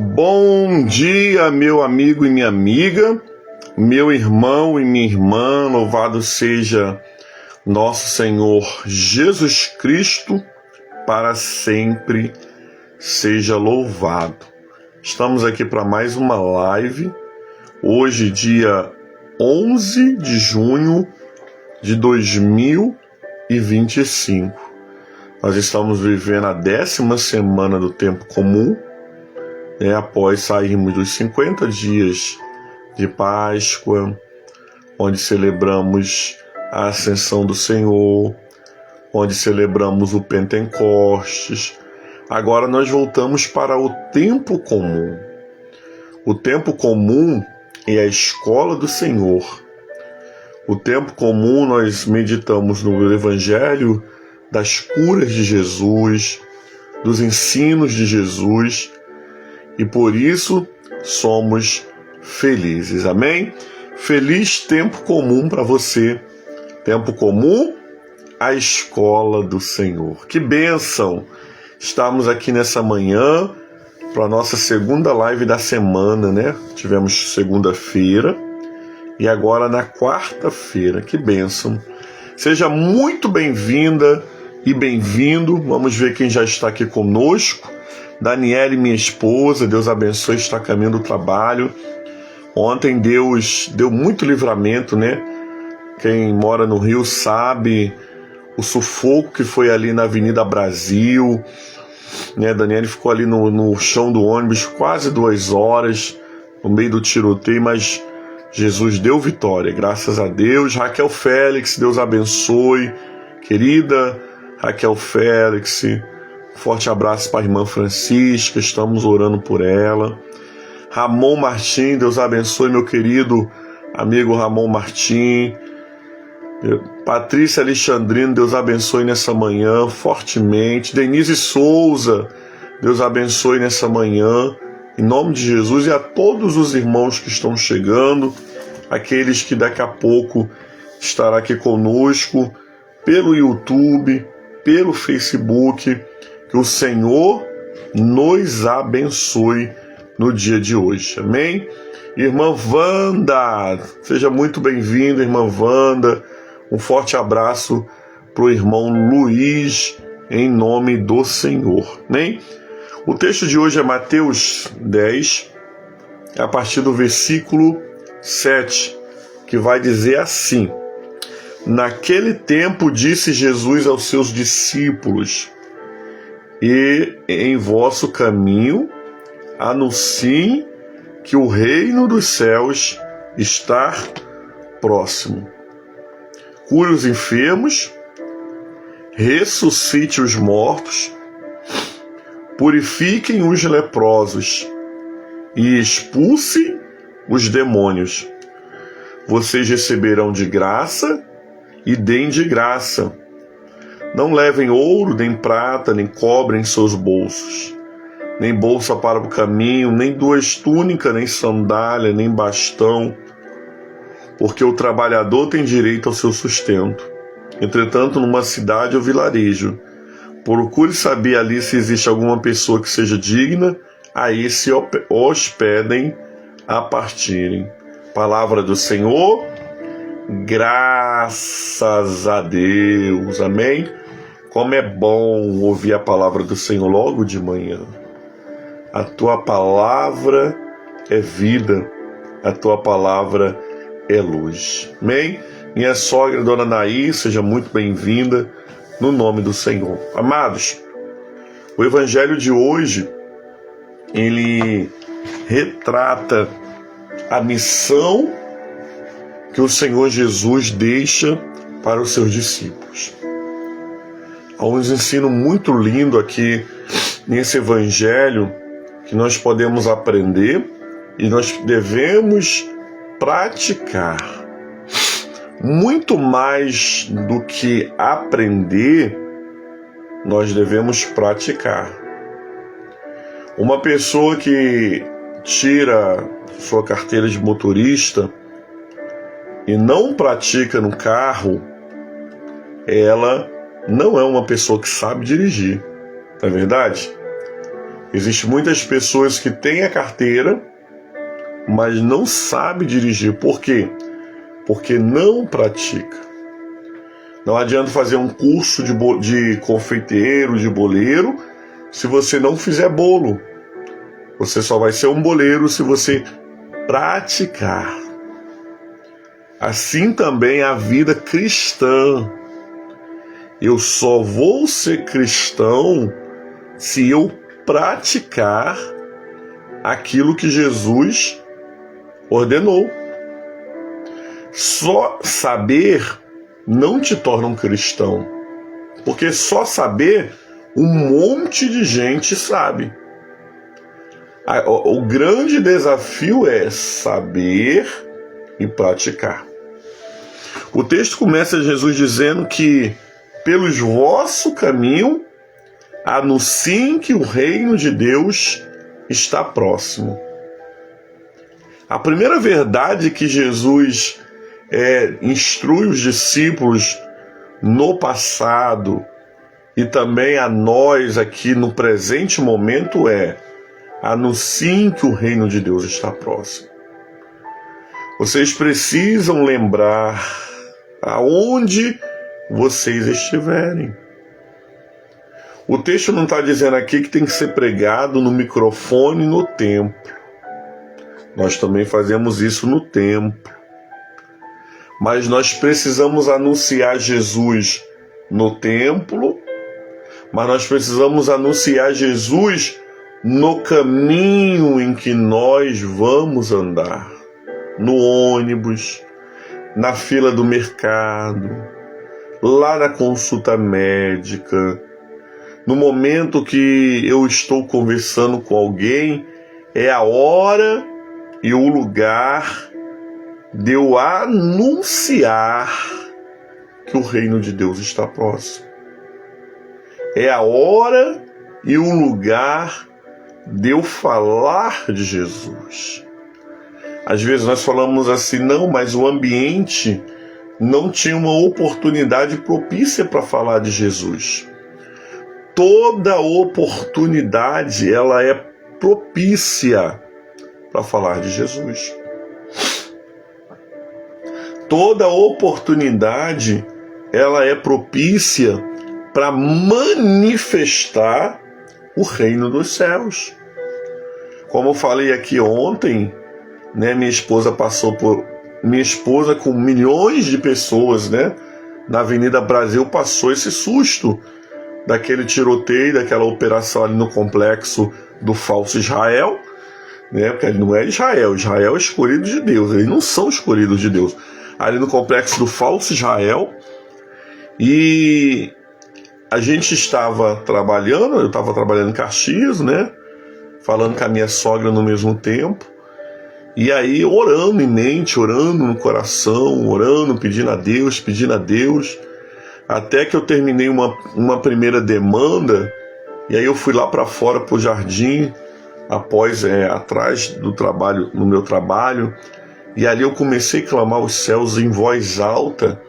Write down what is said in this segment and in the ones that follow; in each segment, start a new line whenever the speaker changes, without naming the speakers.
Bom dia, meu amigo e minha amiga, meu irmão e minha irmã, louvado seja nosso Senhor Jesus Cristo, para sempre seja louvado. Estamos aqui para mais uma live, hoje dia 11 de junho de 2025. Nós estamos vivendo a 10ª semana do tempo comum, após sairmos dos 50 dias de Páscoa, onde celebramos a ascensão do Senhor, onde celebramos o Pentecostes. Agora nós voltamos para o tempo comum. O tempo comum é a escola do Senhor. O tempo comum nós meditamos no Evangelho das curas de Jesus, dos ensinos de Jesus, e por isso somos felizes, amém? Feliz tempo comum para você, tempo comum, a escola do Senhor. Que bênção! Estamos aqui nessa manhã para a nossa segunda live da semana, Tivemos segunda-feira e agora na quarta-feira, que bênção! Seja muito bem-vinda e bem-vindo. Vamos ver quem já está aqui conosco. Daniele, minha esposa, Deus abençoe, está a caminho do trabalho. Ontem Deus deu muito livramento, Quem mora no Rio sabe o sufoco que foi ali na Avenida Brasil, Daniele ficou ali no chão do ônibus quase 2 horas, no meio do tiroteio, mas Jesus deu vitória, graças a Deus. Raquel Félix, Deus abençoe, querida Raquel Félix, forte abraço para a irmã Francisca, estamos orando por ela. Ramon Martim, Deus abençoe, meu querido amigo Ramon Martim. Patrícia Alexandrino, Deus abençoe nessa manhã, fortemente. Denise Souza, Deus abençoe nessa manhã, em nome de Jesus, e a todos os irmãos que estão chegando, aqueles que daqui a pouco estarão aqui conosco, pelo YouTube, pelo Facebook. Que o Senhor nos abençoe no dia de hoje, amém? Irmã Wanda, seja muito bem-vinda, irmã Wanda. Um forte abraço para o irmão Luiz, em nome do Senhor, amém? O texto de hoje é Mateus 10, a partir do versículo 7, que vai dizer assim: Naquele tempo disse Jesus aos seus discípulos: E em vosso caminho anunciem que o reino dos céus está próximo. Cure os enfermos, ressuscite os mortos, purifiquem os leprosos e expulsem os demônios. Vocês receberão de graça e deem de graça. Não levem ouro, nem prata, nem cobre em seus bolsos, nem bolsa para o caminho, nem 2 túnicas, nem sandália, nem bastão, porque o trabalhador tem direito ao seu sustento. Entretanto, numa cidade ou vilarejo, procure saber ali se existe alguma pessoa que seja digna, aí se hospedem a partirem. Palavra do Senhor, graças a Deus, amém? Como é bom ouvir a palavra do Senhor logo de manhã. A tua palavra é vida, a tua palavra é luz, amém? Minha sogra, Dona Naí, seja muito bem-vinda, no nome do Senhor. Amados, o Evangelho de hoje, ele retrata a missão que o Senhor Jesus deixa para os seus discípulos. Há um ensino muito lindo aqui nesse Evangelho que nós podemos aprender e nós devemos praticar. Muito mais do que aprender, nós devemos praticar. Uma pessoa que tira sua carteira de motorista e não pratica no carro, ela não é uma pessoa que sabe dirigir, não é verdade? Existem muitas pessoas que têm a carteira, mas não sabem dirigir. Por quê? Porque não pratica. Não adianta fazer um curso de confeiteiro, de boleiro, se você não fizer bolo. Você só vai ser um boleiro se você praticar. Assim também a vida cristã. Eu só vou ser cristão se eu praticar aquilo que Jesus ordenou. Só saber não te torna um cristão, porque só saber um monte de gente sabe. O grande desafio é saber e praticar. O texto começa Jesus dizendo que pelos vosso caminho anunciem que o reino de Deus está próximo. A primeira verdade que Jesus instrui os discípulos no passado e também a nós aqui no presente momento é: anunciem que o reino de Deus está próximo. Vocês precisam lembrar aonde vocês estiverem. O texto não está dizendo aqui que tem que ser pregado no microfone no templo. Nós também fazemos isso no templo. Mas nós precisamos anunciar Jesus no templo, mas nós precisamos anunciar Jesus no caminho em que nós vamos andar. No ônibus, na fila do mercado, lá na consulta médica, no momento que eu estou conversando com alguém, é a hora e o lugar de eu anunciar que o reino de Deus está próximo. É a hora e o lugar de eu falar de Jesus. Às vezes nós falamos assim, não, mas o ambiente não tinha uma oportunidade propícia para falar de Jesus. Toda oportunidade, ela é propícia para falar de Jesus. Toda oportunidade, ela é propícia para manifestar o reino dos céus. Como eu falei aqui ontem, né, minha esposa com milhões de pessoas, né, na Avenida Brasil, passou esse susto daquele tiroteio, daquela operação ali no complexo do falso Israel, né, porque ele não é Israel é escolhido de Deus, eles não são escolhidos de Deus. Ali no complexo do falso Israel, e a gente estava trabalhando, eu estava trabalhando em Caxias, né, falando com a minha sogra no mesmo tempo, e aí orando em mente, orando no coração, orando, pedindo a Deus, até que eu terminei uma primeira demanda, e aí eu fui lá para fora, para o jardim, atrás do trabalho, no meu trabalho, e ali eu comecei a clamar aos céus em voz alta,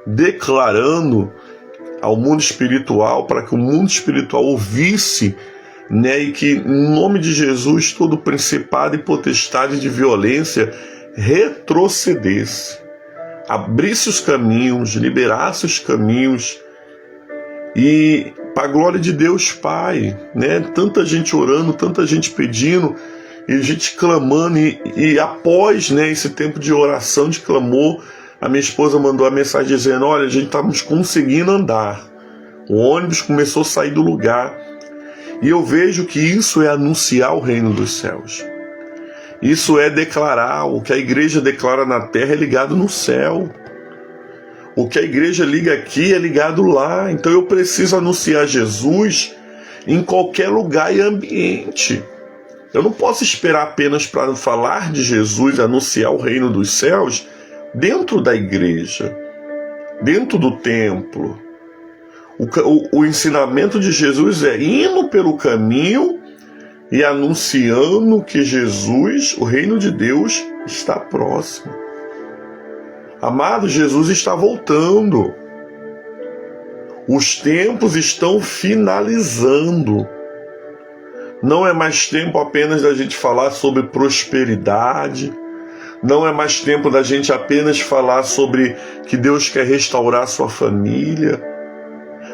declarando ao mundo espiritual, para que o mundo espiritual ouvisse, né, e que em nome de Jesus todo principado e potestade de violência retrocedesse, abrisse os caminhos, liberasse os caminhos, e para a glória de Deus Pai, né, tanta gente orando, tanta gente pedindo, e a gente clamando, e após, né, esse tempo de oração, de clamor, a minha esposa mandou a mensagem dizendo: olha, a gente estamos conseguindo andar, o ônibus começou a sair do lugar, e eu vejo que isso é anunciar o reino dos céus, isso é declarar, o que a igreja declara na terra é ligado no céu, o que a igreja liga aqui é ligado lá. Então eu preciso anunciar Jesus em qualquer lugar e ambiente. Eu não posso esperar apenas para falar de Jesus, anunciar o reino dos céus dentro da igreja, dentro do templo. O ensinamento de Jesus é indo pelo caminho e anunciando que Jesus, o reino de Deus, está próximo. Amado, Jesus está voltando. Os tempos estão finalizando. Não é mais tempo apenas da gente falar sobre prosperidade. Não é mais tempo da gente apenas falar sobre que Deus quer restaurar sua família.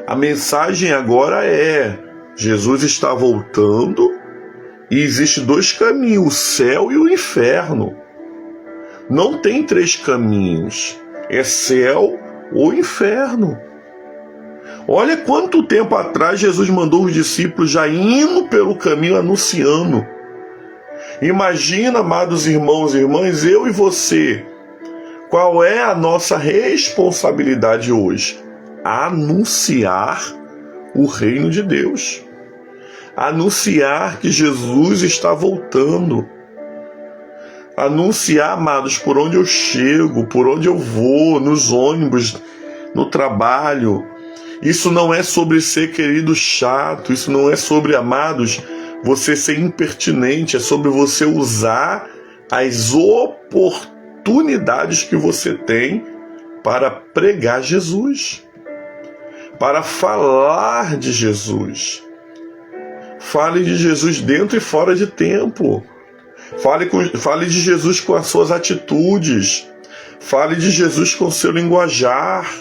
A mensagem agora é: Jesus está voltando e existe 2 caminhos, o céu e o inferno. Não tem 3 caminhos, é céu ou inferno. Olha quanto tempo atrás Jesus mandou os discípulos já indo pelo caminho anunciando. Imagina, amados irmãos e irmãs, eu e você, qual é a nossa responsabilidade hoje? Anunciar o reino de Deus. Anunciar que Jesus está voltando. Anunciar, amados, por onde eu chego, por onde eu vou, nos ônibus, no trabalho. Isso não é sobre ser querido chato, isso não é sobre, amados, você ser impertinente, é sobre você usar as oportunidades que você tem para pregar Jesus, para falar de Jesus. Fale de Jesus dentro e fora de tempo. Fale de Jesus com as suas atitudes. Fale de Jesus com o seu linguajar.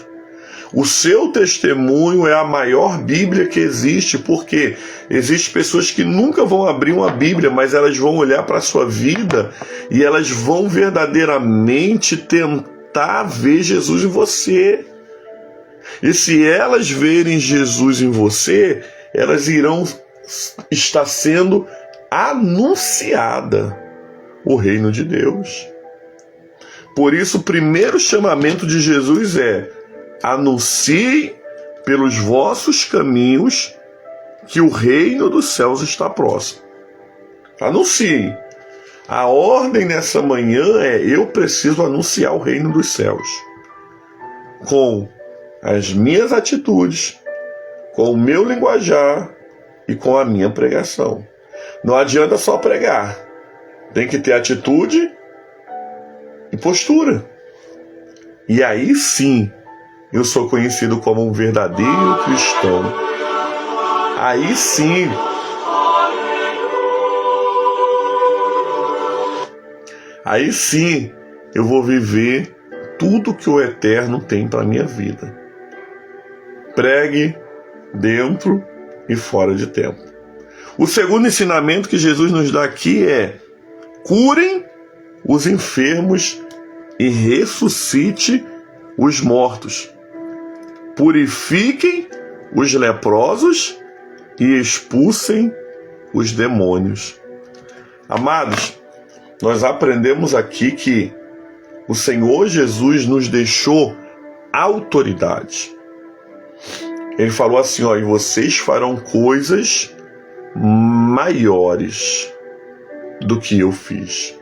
O seu testemunho é a maior Bíblia que existe, porque existem pessoas que nunca vão abrir uma Bíblia, mas elas vão olhar para a sua vida e elas vão verdadeiramente tentar ver Jesus em você. E se elas verem Jesus em você, elas irão estar sendo anunciada o reino de Deus. Por isso, o primeiro chamamento de Jesus é: anuncie pelos vossos caminhos que o reino dos céus está próximo. Anuncie. A ordem nessa manhã é: eu preciso anunciar o reino dos céus. Com as minhas atitudes, com o meu linguajar e com a minha pregação. Não adianta só pregar. Tem que ter atitude e postura. E aí sim, eu sou conhecido como um verdadeiro cristão. Aí sim, eu vou viver tudo que o Eterno tem para a minha vida. Pregue dentro e fora de tempo. O segundo ensinamento que Jesus nos dá aqui é: curem os enfermos e ressuscite os mortos. Purifiquem os leprosos e expulsem os demônios. Amados, nós aprendemos aqui que o Senhor Jesus nos deixou autoridade. Ele falou assim: ó, e vocês farão coisas maiores do que eu fiz.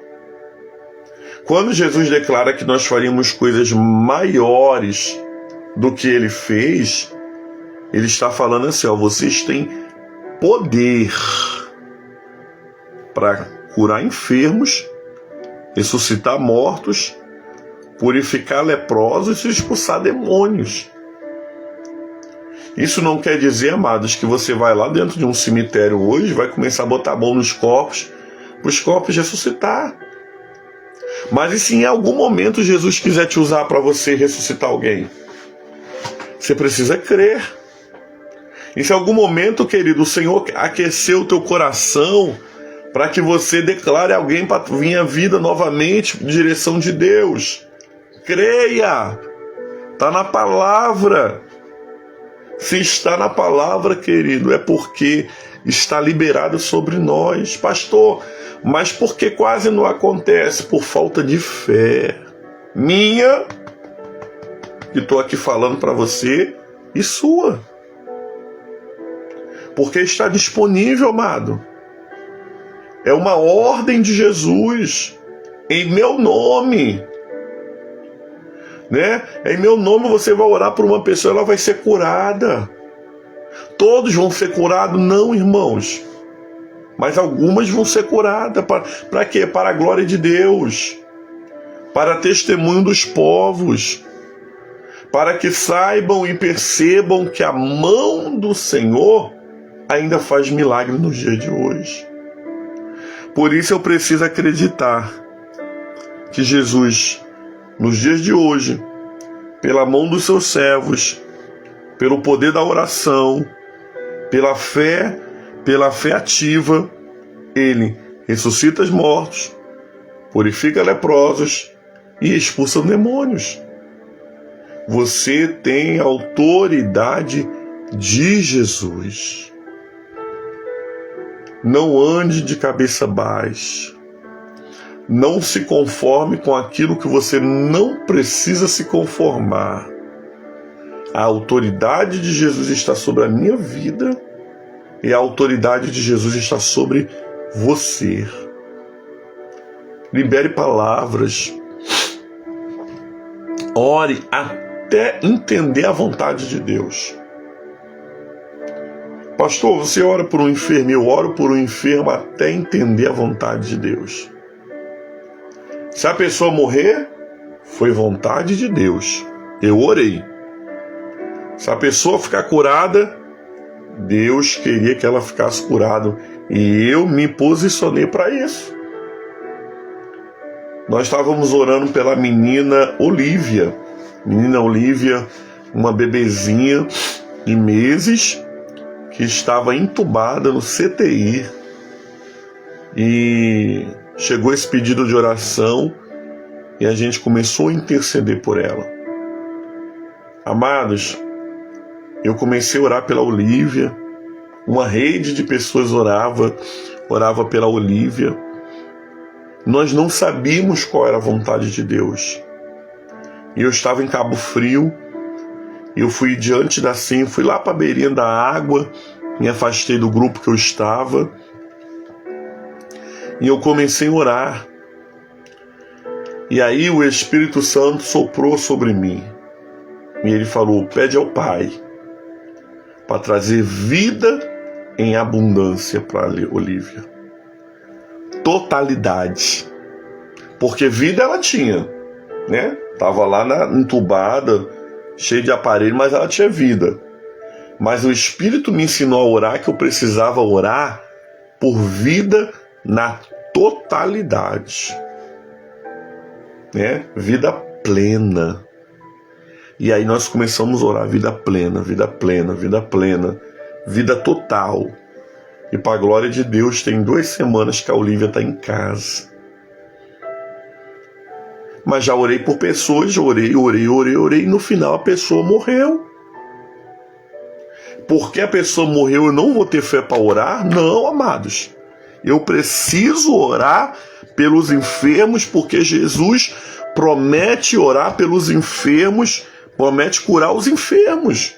Quando Jesus declara que nós faríamos coisas maiores do que ele fez, ele está falando assim: ó, vocês têm poder para curar enfermos, ressuscitar mortos, purificar leprosos e expulsar demônios. Isso não quer dizer, amados, que você vai lá dentro de um cemitério hoje, vai começar a botar a mão nos corpos, para os corpos ressuscitar. Mas e se em algum momento Jesus quiser te usar para você ressuscitar alguém? Você precisa crer. E se em algum momento, querido, o Senhor aqueceu o teu coração para que você declare alguém para vir à vida novamente em direção de Deus, creia. Está na palavra. Se está na palavra, querido, é porque está liberado sobre nós. Pastor, mas por que quase não acontece? Por falta de fé minha, que estou aqui falando para você, e sua. Porque está disponível, amado. É uma ordem de Jesus, em meu nome. Né? Em meu nome você vai orar por uma pessoa, ela vai ser curada. Todos vão ser curados? Não, irmãos. Mas algumas vão ser curadas. Para quê? Para a glória de Deus. Para testemunho dos povos. Para que saibam e percebam que a mão do Senhor ainda faz milagre nos dias de hoje. Por isso eu preciso acreditar que Jesus, nos dias de hoje, pela mão dos seus servos, pelo poder da oração, pela fé ativa, Ele ressuscita os mortos, purifica leprosos e expulsa demônios. Você tem a autoridade de Jesus. Não ande de cabeça baixa. Não se conforme com aquilo que você não precisa se conformar. A autoridade de Jesus está sobre a minha vida e a autoridade de Jesus está sobre você. Libere palavras. Ore até entender a vontade de Deus. Pastor, você ora por um enfermo, eu oro por um enfermo até entender a vontade de Deus. Se a pessoa morrer, foi vontade de Deus. Eu orei. Se a pessoa ficar curada, Deus queria que ela ficasse curada. E eu me posicionei para isso. Nós estávamos orando pela menina Olivia. Menina Olivia, uma bebezinha de meses, que estava entubada no CTI. E chegou esse pedido de oração e a gente começou a interceder por ela. Amados, eu comecei a orar pela Olivia, uma rede de pessoas orava pela Olivia. Nós não sabíamos qual era a vontade de Deus. E eu estava em Cabo Frio, eu fui fui lá para a beirinha da água, me afastei do grupo que eu estava, e eu comecei a orar. E aí o Espírito Santo soprou sobre mim. E ele falou: pede ao Pai para trazer vida em abundância para Olivia. Totalidade. Porque vida ela tinha, né? Estava lá entubada, cheia de aparelho, mas ela tinha vida. Mas o Espírito me ensinou a orar que eu precisava orar por vida na totalidade, né? Vida plena. E aí nós começamos a orar vida plena, vida plena, vida plena, vida total. E para a glória de Deus, tem 2 semanas que a Olivia está em casa. Mas já orei por pessoas, orei, e no final a pessoa morreu. Porque a pessoa morreu, eu não vou ter fé para orar? Não, amados. Eu preciso orar pelos enfermos, porque Jesus promete orar pelos enfermos, promete curar os enfermos.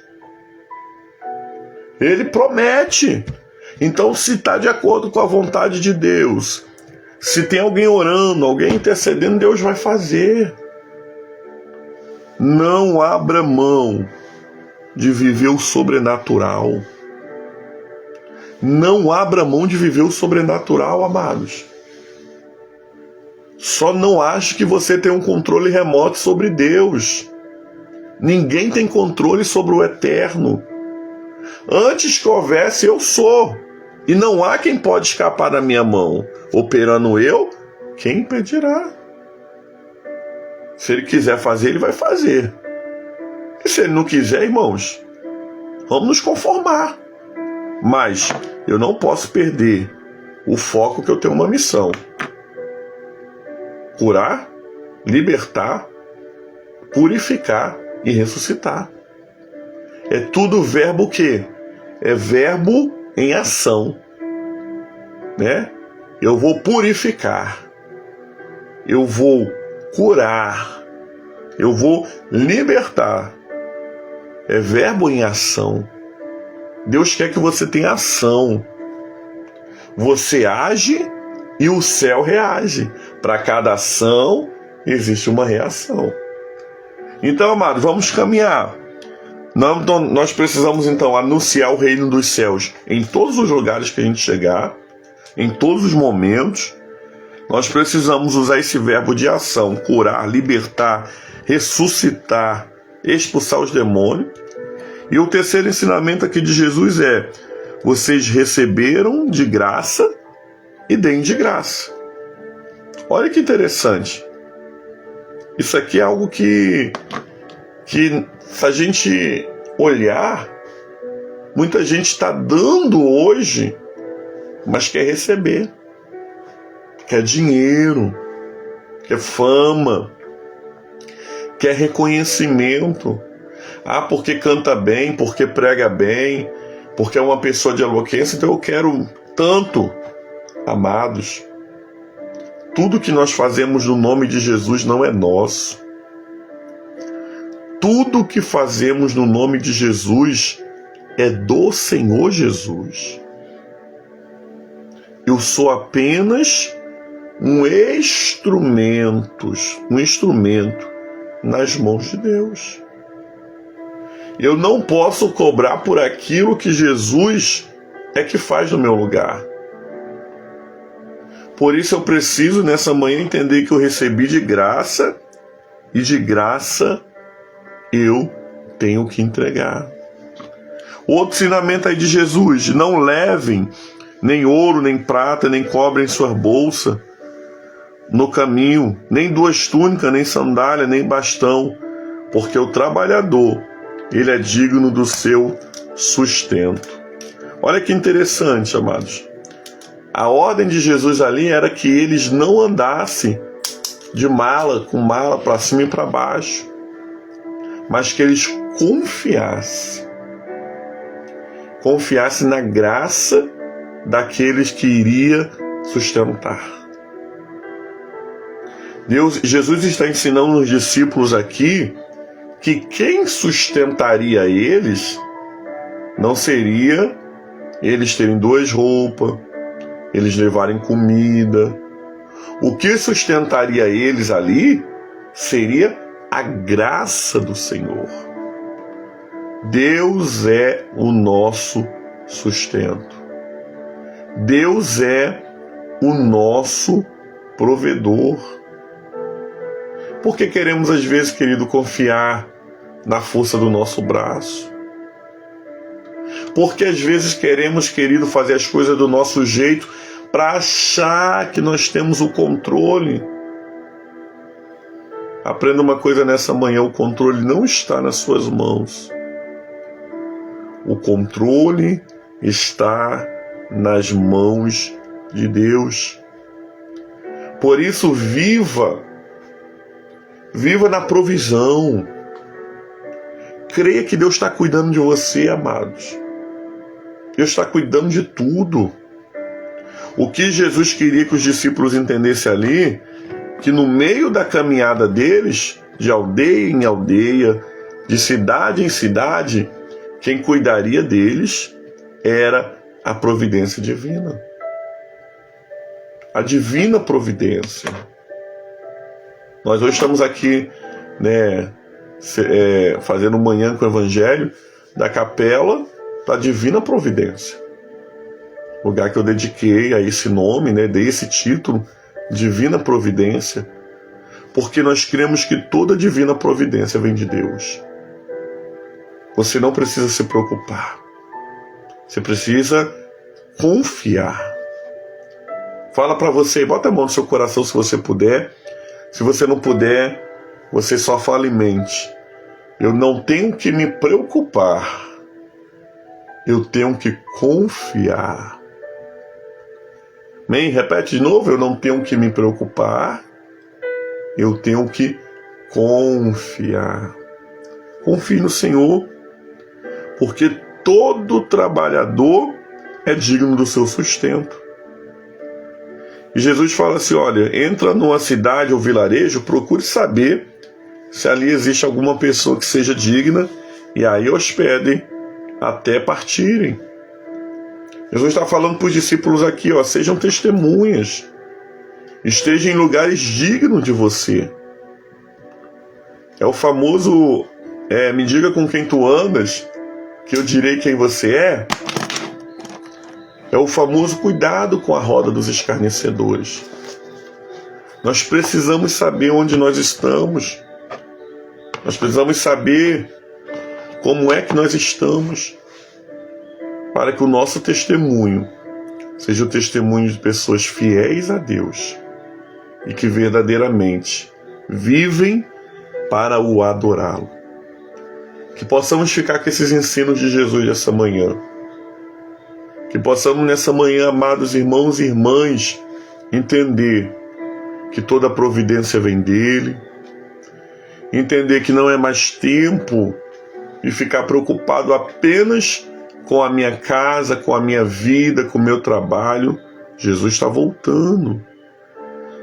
Ele promete. Então, se está de acordo com a vontade de Deus, se tem alguém orando, alguém intercedendo, Deus vai fazer. Não abra mão de viver o sobrenatural. Não abra mão de viver o sobrenatural, amados. Só não ache que você tem um controle remoto sobre Deus. Ninguém tem controle sobre o eterno. Antes que houvesse, eu sou. E não há quem pode escapar da minha mão. Operando eu, quem impedirá? Se ele quiser fazer, ele vai fazer. E se ele não quiser, irmãos, vamos nos conformar. Mas eu não posso perder o foco que eu tenho uma missão. Curar, libertar, purificar e ressuscitar. É tudo verbo o quê? É verbo em ação, né? Eu vou purificar, eu vou curar, eu vou libertar. É verbo em ação. Deus quer que você tenha ação. Você age e o céu reage. Para cada ação existe uma reação. Então, amados, vamos caminhar. Nós precisamos então anunciar o reino dos céus em todos os lugares que a gente chegar, em todos os momentos. Nós precisamos usar esse verbo de ação: curar, libertar, ressuscitar, expulsar os demônios. E o terceiro ensinamento aqui de Jesus é: vocês receberam de graça e deem de graça. Olha que interessante. Isso aqui é algo que se a gente olhar, muita gente está dando hoje, mas quer receber. Quer dinheiro, quer fama, quer reconhecimento. Ah, porque canta bem, porque prega bem, porque é uma pessoa de eloquência, então eu quero tanto. Amados, tudo que nós fazemos no nome de Jesus não é nosso. Tudo que fazemos no nome de Jesus é do Senhor Jesus. Eu sou apenas um instrumento nas mãos de Deus. Eu não posso cobrar por aquilo que Jesus é que faz no meu lugar. Por isso eu preciso nessa manhã entender que eu recebi de graça e de graça eu tenho que entregar. Outro ensinamento aí de Jesus: não levem nem ouro, nem prata, nem cobre em sua bolsa no caminho, nem 2 túnicas, nem sandália, nem bastão, porque o trabalhador, ele é digno do seu sustento. Olha que interessante, amados. A ordem de Jesus ali era que eles não andassem de mala, com mala para cima e para baixo, mas que eles confiassem na graça daqueles que iria sustentar. Jesus está ensinando os discípulos aqui que quem sustentaria eles não seria eles terem 2 roupas, eles levarem comida. O que sustentaria eles ali seria a graça do Senhor. Deus é o nosso sustento. Deus é o nosso provedor. Porque queremos, às vezes, querido, confiar na força do nosso braço. Porque às vezes queremos, querido, fazer as coisas do nosso jeito para achar que nós temos o controle. Aprenda uma coisa nessa manhã: o controle não está nas suas mãos. O controle está nas mãos de Deus. Por isso, viva na provisão. Creia que Deus está cuidando de você, amados. Deus está cuidando de tudo. O que Jesus queria que os discípulos entendessem ali, que no meio da caminhada deles, de aldeia em aldeia, de cidade em cidade, quem cuidaria deles era a providência divina. A divina providência. Nós hoje estamos aqui, fazendo manhã com o Evangelho da Capela da Divina Providência. Lugar que eu dediquei a esse nome, dei esse título, Divina Providência, porque nós cremos que toda divina providência vem de Deus. Você não precisa se preocupar. Você precisa confiar. Fala para você, bota a mão no seu coração se você puder. Se você não puder, você só fala em mente: eu não tenho que me preocupar. Eu tenho que confiar. Amém? Repete de novo: eu não tenho que me preocupar. Eu tenho que confiar. Confie no Senhor, porque todo trabalhador é digno do seu sustento. E Jesus fala assim: olha, entra numa cidade ou vilarejo, procure saber se ali existe alguma pessoa que seja digna, e aí hospedem até partirem. Jesus está falando para os discípulos aqui, sejam testemunhas, estejam em lugares dignos de você. É o famoso, me diga com quem tu andas, que eu direi quem você é. É o famoso cuidado com a roda dos escarnecedores. Nós precisamos saber onde nós estamos. Nós precisamos saber como é que nós estamos. para que o nosso testemunho seja o testemunho de pessoas fiéis a Deus e que verdadeiramente vivem para o adorá-lo. Que possamos ficar com esses ensinos de Jesus essa manhã. Que possamos nessa manhã, amados irmãos e irmãs, entender que toda providência vem dele, entender que não é mais tempo de ficar preocupado apenas com a minha casa, com a minha vida, com o meu trabalho. Jesus está voltando.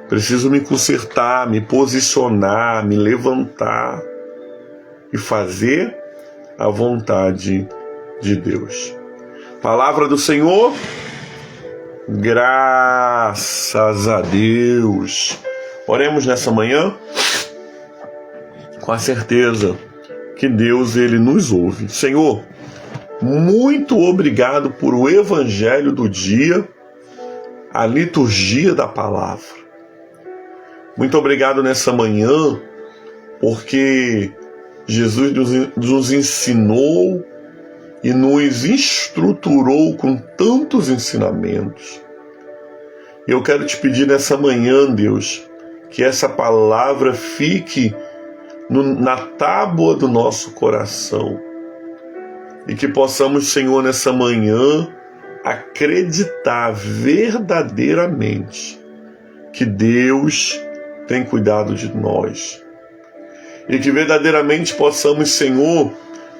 Preciso me consertar, me posicionar, me levantar e fazer a vontade de Deus. Palavra do Senhor, graças a Deus. Oremos nessa manhã com a certeza que Deus, Ele nos ouve. Senhor, muito obrigado por o Evangelho do dia, a liturgia da palavra. Muito obrigado nessa manhã, porque Jesus nos ensinou e nos estruturou com tantos ensinamentos. Eu quero te pedir nessa manhã, Deus, que essa palavra fique na tábua do nosso coração e que possamos, Senhor, nessa manhã acreditar verdadeiramente que Deus tem cuidado de nós e que verdadeiramente possamos, Senhor,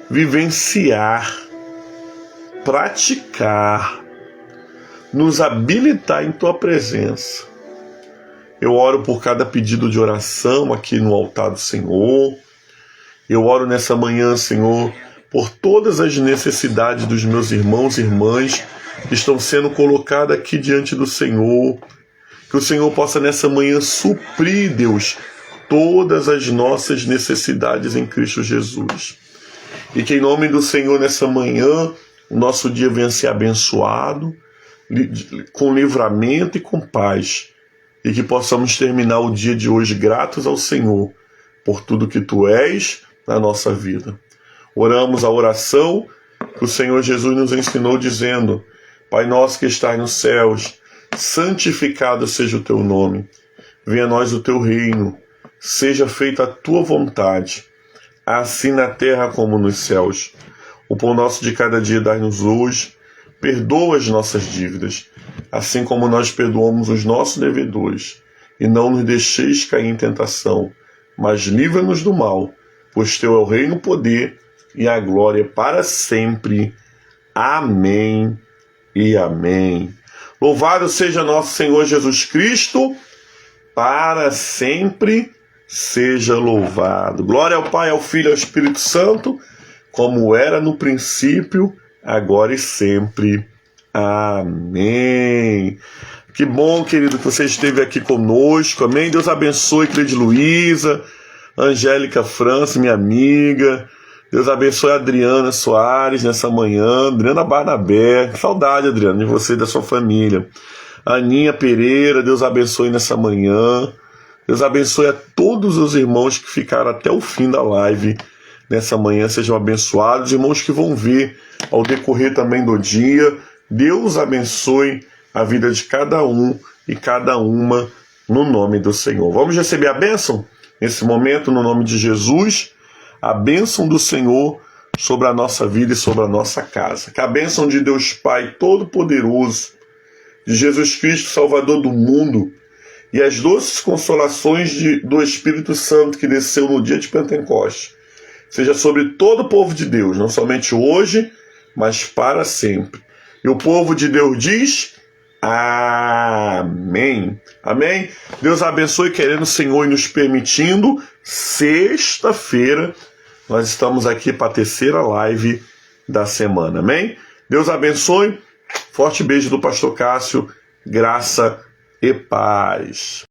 vivenciar, praticar, nos habilitar em Tua presença. Eu oro por cada pedido de oração aqui no altar do Senhor. Eu oro nessa manhã, Senhor, por todas as necessidades dos meus irmãos e irmãs que estão sendo colocadas aqui diante do Senhor. Que o Senhor possa nessa manhã suprir, Deus, todas as nossas necessidades em Cristo Jesus. E que em nome do Senhor nessa manhã o nosso dia venha ser abençoado, com livramento e com paz. E que possamos terminar o dia de hoje gratos ao Senhor por tudo que Tu és na nossa vida. Oramos a oração que o Senhor Jesus nos ensinou dizendo: Pai nosso que estás nos céus, santificado seja o Teu nome. Venha a nós o Teu reino. Seja feita a Tua vontade, assim na terra como nos céus. O pão nosso de cada dia dai-nos hoje. Perdoa as nossas dívidas, assim como nós perdoamos os nossos devedores. E não nos deixeis cair em tentação, mas livra-nos do mal, pois Teu é o reino, o poder e a glória para sempre. Amém e amém. Louvado seja nosso Senhor Jesus Cristo, para sempre seja louvado. Glória ao Pai, ao Filho e ao Espírito Santo, como era no princípio, agora e sempre. Amém. Que bom, querido, que você esteve aqui conosco. Amém. Deus abençoe, Cleide Luísa, Angélica França, minha amiga. Deus abençoe a Adriana Soares nessa manhã. Adriana Barnabé. Saudade, Adriana, de você e da sua família. Aninha Pereira, Deus abençoe nessa manhã. Deus abençoe a todos os irmãos que ficaram até o fim da live nessa manhã. Sejam abençoados. Irmãos que vão ver ao decorrer também do dia. Deus abençoe a vida de cada um e cada uma no nome do Senhor. Vamos receber a bênção nesse momento no nome de Jesus. A bênção do Senhor sobre a nossa vida e sobre a nossa casa. Que a bênção de Deus Pai Todo-Poderoso, de Jesus Cristo, Salvador do mundo, e as doces consolações do Espírito Santo que desceu no dia de Pentecostes, seja sobre todo o povo de Deus, não somente hoje, mas para sempre. E o povo de Deus diz: amém. Amém? Deus abençoe, querendo o Senhor e nos permitindo, sexta-feira, nós estamos aqui para a terceira live da semana. Amém? Deus abençoe. Forte beijo do pastor Cássio. Graça e paz.